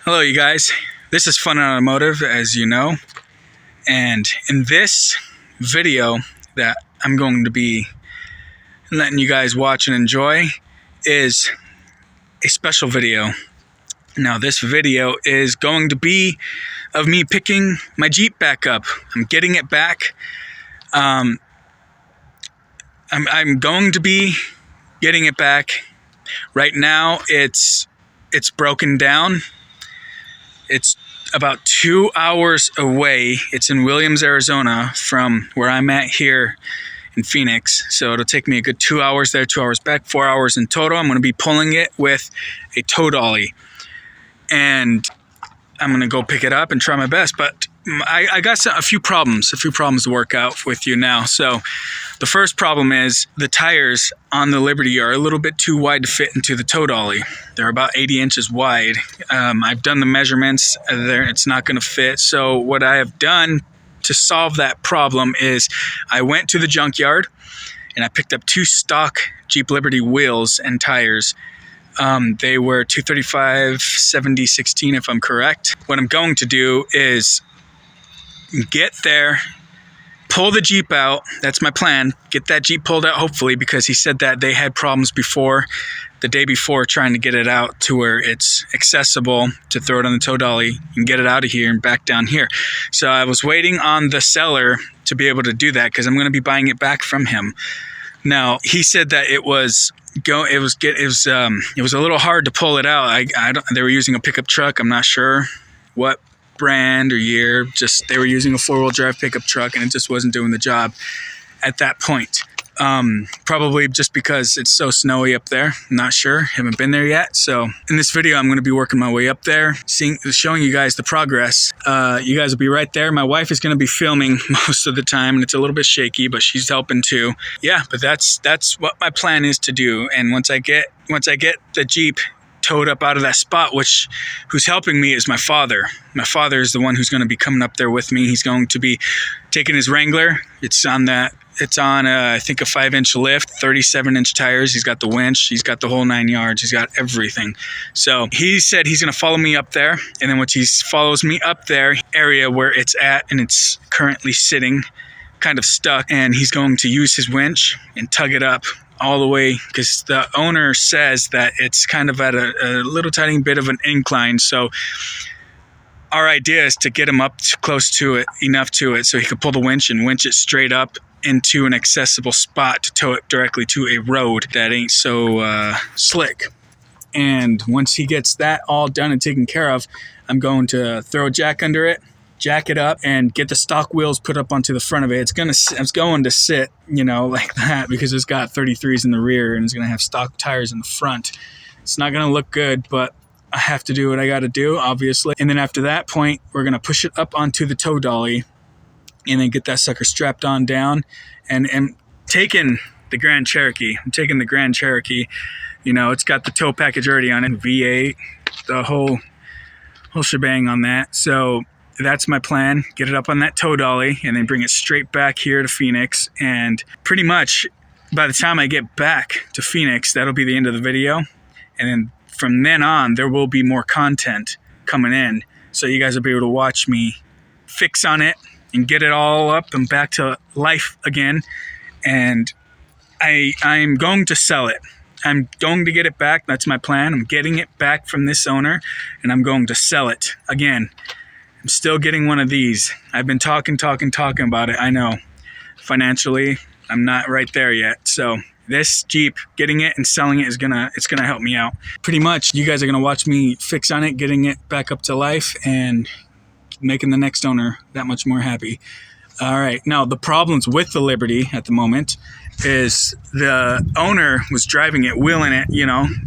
Hello you guys, this is Fun Automotive, as you know, and in this video that I'm going to be letting you guys watch and enjoy is a special video. Now this video is going to be of me picking my Jeep back up. I'm getting it back. I'm going to be getting it back. Right now it's broken down. It's about 2 hours away. It's in Williams, Arizona from where I'm at here in Phoenix. So it'll take me a good 2 hours there, 2 hours back, 4 hours in total. I'm going to be pulling it with a tow dolly. And I'm going to go pick it up and try my best. But I got a few problems to work out with you now. So the first problem is the tires on the Liberty are a little bit too wide to fit into the tow dolly. They're about 80 inches wide. I've done the measurements. It's not going to fit. So what I have done to solve that problem is I went to the junkyard and I picked up two stock Jeep Liberty wheels and tires. They were 235/70/16 if I'm correct. What I'm going to do is get there, pull the Jeep out. That's my plan. Get that Jeep pulled out, hopefully, because he said that they had problems before, the day before, trying to get it out to where it's accessible to throw it on the tow dolly and get it out of here and back down here. So I was waiting on the seller to be able to do that because I'm going to be buying it back from him. Now he said that it was a little hard to pull it out. They were using a pickup truck. I'm not sure what brand or year. Just they were using a 4-wheel drive pickup truck, and it just wasn't doing the job at that point. Probably just because it's so snowy up there. I'm not sure. Haven't been there yet. So in this video, I'm going to be working my way up there, showing you guys the progress. You guys will be right there. My wife is going to be filming most of the time, and it's a little bit shaky, but she's helping too. Yeah, but that's what my plan is to do. And once I get the Jeep towed up out of that spot, who's helping me is my father. My father is the one who's going to be coming up there with me. He's going to be taking his Wrangler. It's on I think a 5-inch lift, 37-inch tires. He's got the winch. He's got the whole 9 yards. He's got everything. So he said he's going to follow me up there. And then once he follows me up there, area where it's at, and it's currently sitting kind of stuck, and he's going to use his winch and tug it up all the way, because the owner says that it's kind of at a little tiny bit of an incline. So our idea is to get him up close to it, enough to it, so he could pull the winch and winch it straight up into an accessible spot to tow it directly to a road that ain't so slick. And once he gets that all done and taken care of, I'm going to throw a jack under it, jack it up, and get the stock wheels put up onto the front of it. It's going to sit, like that, because it's got 33s in the rear and it's going to have stock tires in the front. It's not going to look good, but I have to do what I got to do, obviously. And then after that point, we're going to push it up onto the tow dolly and then get that sucker strapped on down. And taking the Grand Cherokee. I'm taking the Grand Cherokee. It's got the tow package already on it, V8, the whole shebang on that. So that's my plan. Get it up on that tow dolly and then bring it straight back here to Phoenix. And pretty much by the time I get back to Phoenix, that'll be the end of the video. And then from then on, there will be more content coming in. So you guys will be able to watch me fix on it and get it all up and back to life again. And I'm going to sell it. I'm going to get it back. That's my plan. I'm getting it back from this owner, and I'm going to sell it again. I'm still getting one of these. I've been talking about it. I know. Financially, I'm not right there yet. So this Jeep, getting it and selling it it's gonna help me out. Pretty much, you guys are gonna watch me fix on it, getting it back up to life, and making the next owner that much more happy. All right. Now, the problems with the Liberty at the moment is the owner was driving it, wheeling it,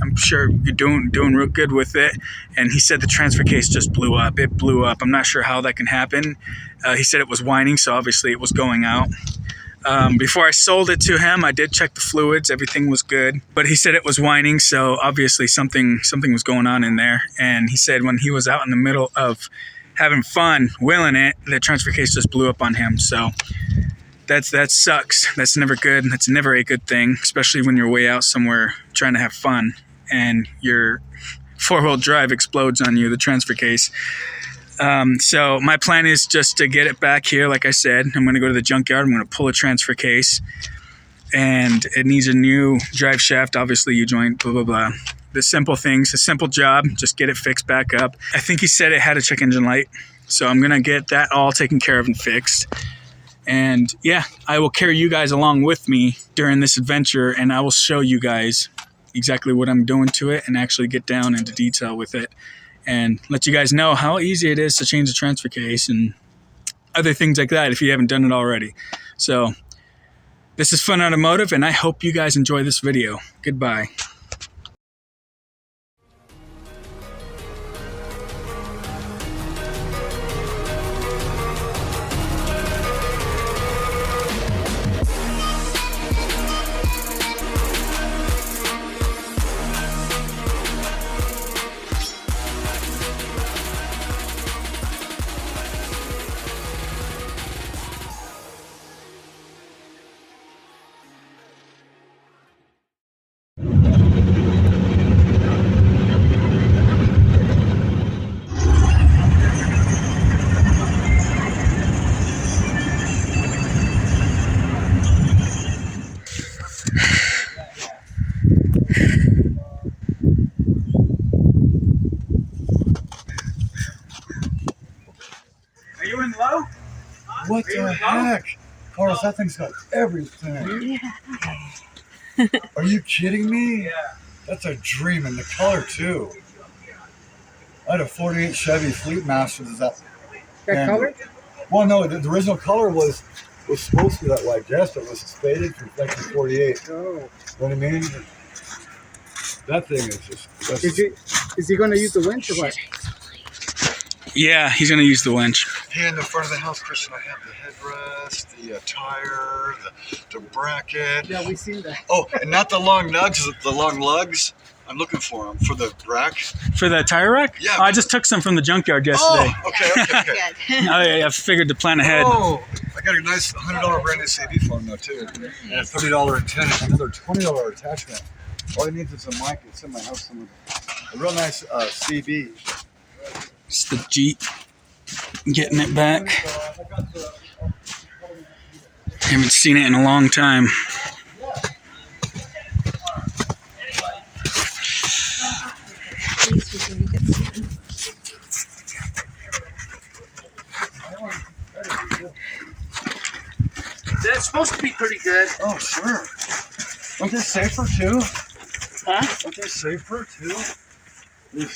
I'm sure you're doing real good with it. And he said the transfer case just blew up. It blew up. I'm not sure how that can happen. He said it was whining, so obviously it was going out. Before I sold it to him, I did check the fluids. Everything was good. But he said it was whining, so obviously something was going on in there. And he said when he was out in the middle of having fun wheeling it, the transfer case just blew up on him. So that sucks. That's never good. That's never a good thing, especially when you're way out somewhere trying to have fun and you're four-wheel drive explodes on you, the transfer case. So my plan is just to get it back here. Like I said, I'm going to go to the junkyard. I'm going to pull a transfer case, and it needs a new drive shaft, obviously U-joint, blah, blah, blah. The simple things, a simple job, just get it fixed back up. I think he said it had a check engine light. So I'm going to get that all taken care of and fixed. And yeah, I will carry you guys along with me during this adventure, and I will show you guys exactly what I'm doing to it and actually get down into detail with it and let you guys know how easy it is to change the transfer case and other things like that if you haven't done it already. So this is Fun Automotive, and I hope you guys enjoy this video. Goodbye. Are you in low? What the heck? Carlos, that thing's got everything. Yeah. Are you kidding me? Yeah. That's a dream, and the color too. I had a 48 Chevy Fleet Master. That color? Well, no, the original color was supposed to be that white dress, but it was faded from 1948. Oh. You know what I mean? That thing is just... Is he going to use the winch or what? Yeah, he's going to use the winch. Here in the front of the house, Christian, I have the headrest, the tire, the bracket. Yeah, we've seen that. Oh, and not the long nugs, the long lugs. I'm looking for them for the rack. For the tire rack? Yeah. Oh, I just took some from the junkyard yesterday. Oh, okay. Oh, yeah, I figured to plan ahead. Oh, I got a nice $100 brand new CB for him though too, and a $30 antenna, another $20 attachment. All I need is a mic. It's in my house. A real nice CB. It's the Jeep. Getting it back. Haven't seen it in a long time. That's supposed to be pretty good. Oh, sure. Aren't they safer too? Huh? Aren't they safer too?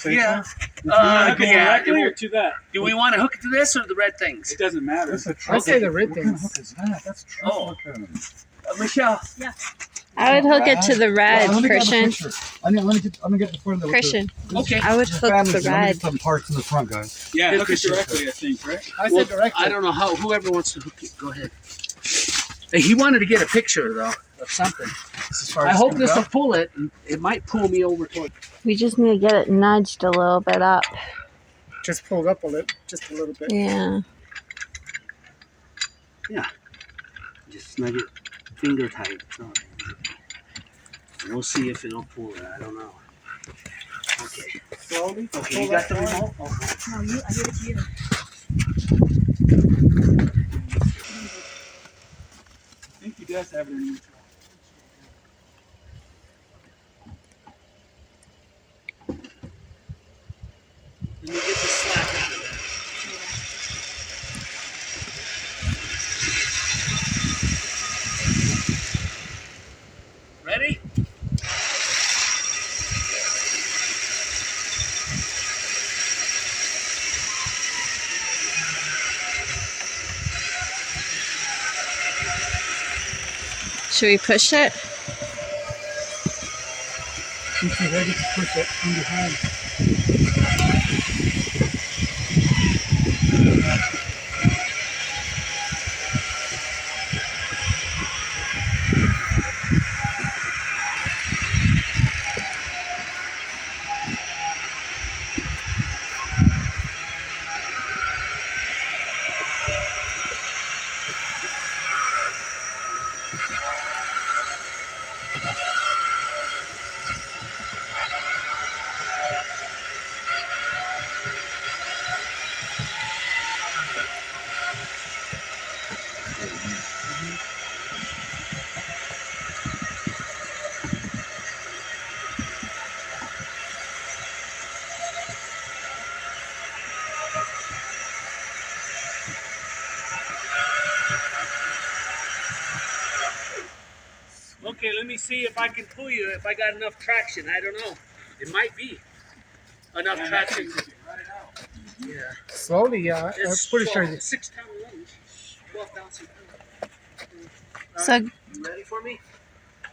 Yeah. To that. Do we want to hook it to this or the red things? It doesn't matter. I say the red things. What is that? That's Oh. looking. Michelle. I would hook it to the red, Let me grab a Christian. picture. I'm gonna get the front of the Christian, Okay. I would hook the Let me red. get some parts in the front, guys. Yeah, Good hook it picture. directly, I think, right? I said directly. I don't know how. Whoever wants to hook it, go ahead. Hey, he wanted to get a picture though of something. As far I as hope it's this gonna will pull it. And it might pull me over toward. We just need to get it nudged a little bit up. Just pulled up a little, just a little bit. Yeah. Just snug it, finger tight. Oh, we'll see if it'll pull it. I don't know. Okay. Slowly. Okay, you got the remote? No, I give it to you. I think he does have it in neutral. Let me get the slack out of that. Ready? Should we push it? Since you're ready to push it from behind. let me see if I can pull you. If I got enough traction, I don't know. It might be enough traction. Yeah. Slowly, yeah. I'm pretty sure. 6-ton lunge, 12,000 pounds. So You ready for me?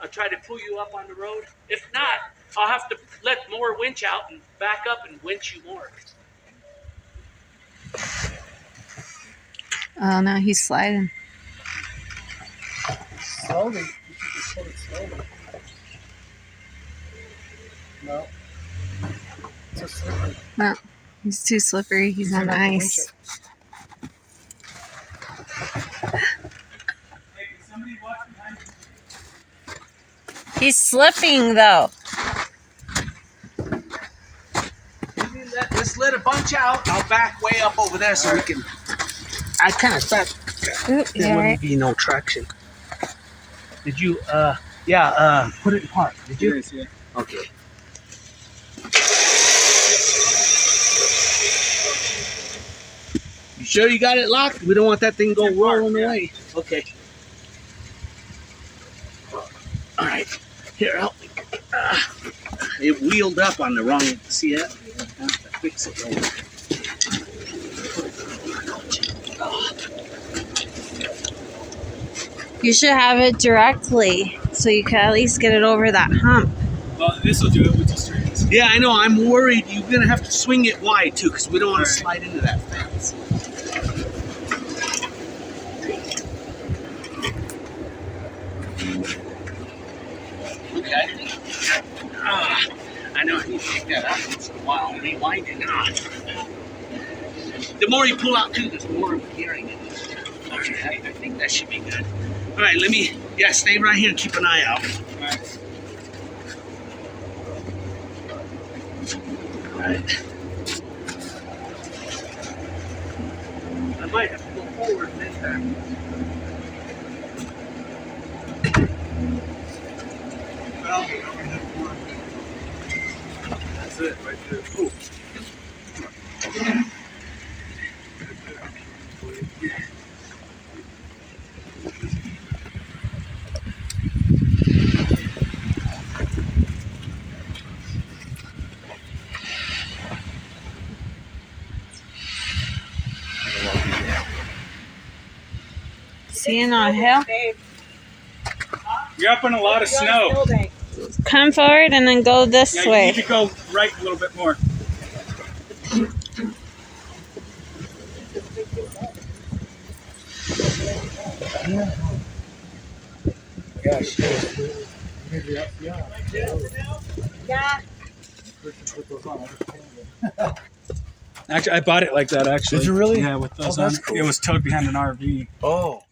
I'll try to pull you up on the road. If not, I'll have to let more winch out and back up and winch you more. oh no, he's sliding. Slowly. You should just pull it slowly. No. It's a slippery. No, he's too slippery. He's on gonna have to winch ice. He's slipping though. Let's let it bunch out. I'll back way up over there so we can. I kind of thought Ooh, there yeah, wouldn't be no traction. Did you? Put it in park. Did you? Yes, yeah. Okay. You sure you got it locked? We don't want that thing to go rolling away. Okay. All right. Here, help me. It wheeled up on the wrong. See that? I have to fix it over. you should have it directly so you can at least get it over that hump. Well, this will do it with the strings. Yeah, I know. I'm worried you're gonna have to swing it wide too, because we don't want to slide into that fence. Okay. I know. I need to take that out once in a while. Rewind it. The more you pull out too, the more I'm hearing it. Okay, I think that should be good. All right, let me. Yeah, stay right here and keep an eye out. All right. I might have to go forward and then back. Well, that's it right there. Ooh. Seeing on a hill? You're up in a lot of snow. Come forward and then go this Yeah, you way. need to go right a little bit more. Yeah, she is. Maybe up, yeah. Yeah. Put those on. Actually, I bought it like that. Actually, Did you really? Yeah, with those Oh, that's on. cool. It was towed behind an RV. Oh.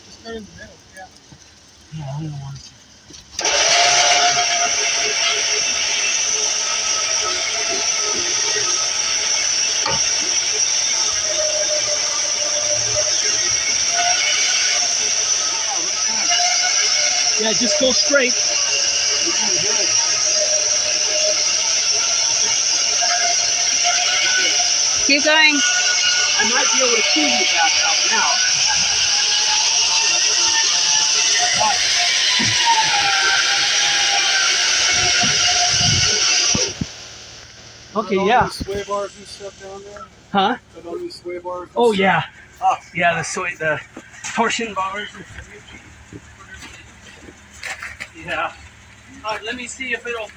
Just go in the middle, yeah. Yeah, I don't want to. Yeah, just go straight. Keep going. I might be able to pull you back out now. Okay, All yeah. these sway bars and stuff down there? Huh? Got all these sway bars? and Oh stuff? yeah. Ah, Yeah, the torsion bars. Yeah. All right, let me see if it'll.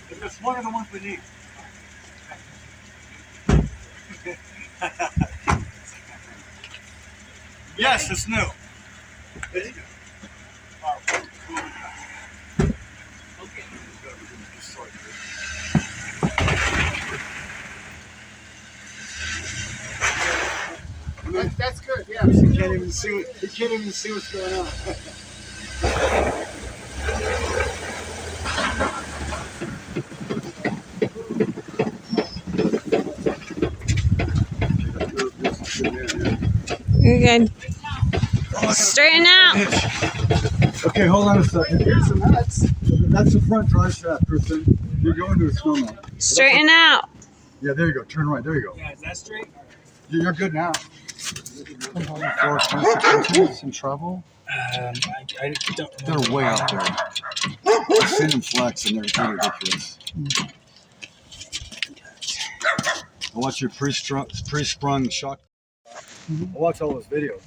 If it's one of the ones we need. Yes, it's new. Okay. can't even see. He can't even see what's going on. You're good. Straighten out. Okay, hold on a second. Here's the nuts. That's the front drive shaft, Kristen. You're going to a snow melt. Straighten out. Yeah, there you go. Turn right. There you go. Yeah, is that straight? You're good now. Some trouble? I don't. They're way out there. I've seen them flex and they're ridiculous. I watch your pre-sprung shock. I watch all those videos.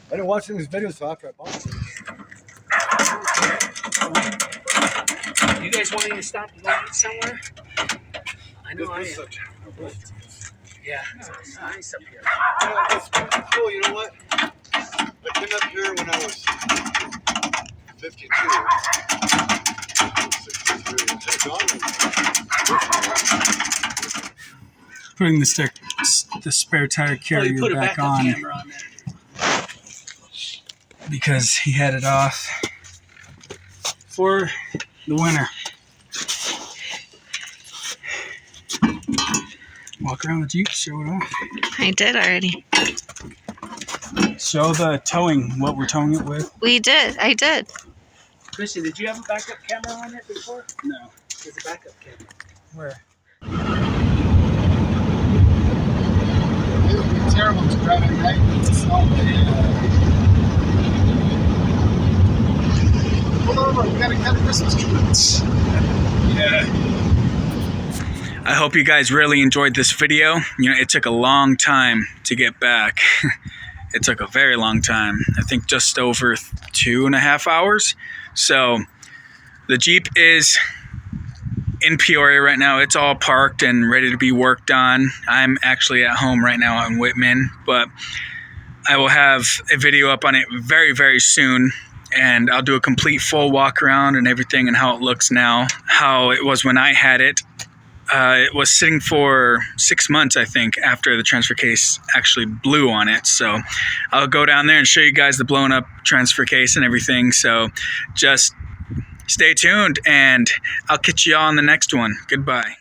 I didn't watch any of these videos until after I bought them. You guys want me to stop and go eat somewhere? I know I am. Yeah, it's nice up here. Yeah, it's cool. You know what? I came up here when I was 52. 63. Putting the spare tire Oh, you carrier put a back backup on camera on there. because he had it off for the winter. Walk around the Jeep, show it off. I did already. Show the towing, what we're towing it with. We did. I did. Christian, did you have a backup camera on it before? No. There's a backup camera. Where? It would be terrible to drive at night in the snow. Pull over. We gotta cut Christmas trees. Yeah. I hope you guys really enjoyed this video. You know, it took a long time to get back. It took a very long time. I think just over 2.5 hours. So the Jeep is in Peoria right now. It's all parked and ready to be worked on. I'm actually at home right now in Whitman, but I will have a video up on it very, very soon. And I'll do a complete full walk around and everything and how it looks now, how it was when I had it. It was sitting for 6 months, I think, after the transfer case actually blew on it. So I'll go down there and show you guys the blown up transfer case and everything. So just stay tuned and I'll catch you all on the next one. Goodbye.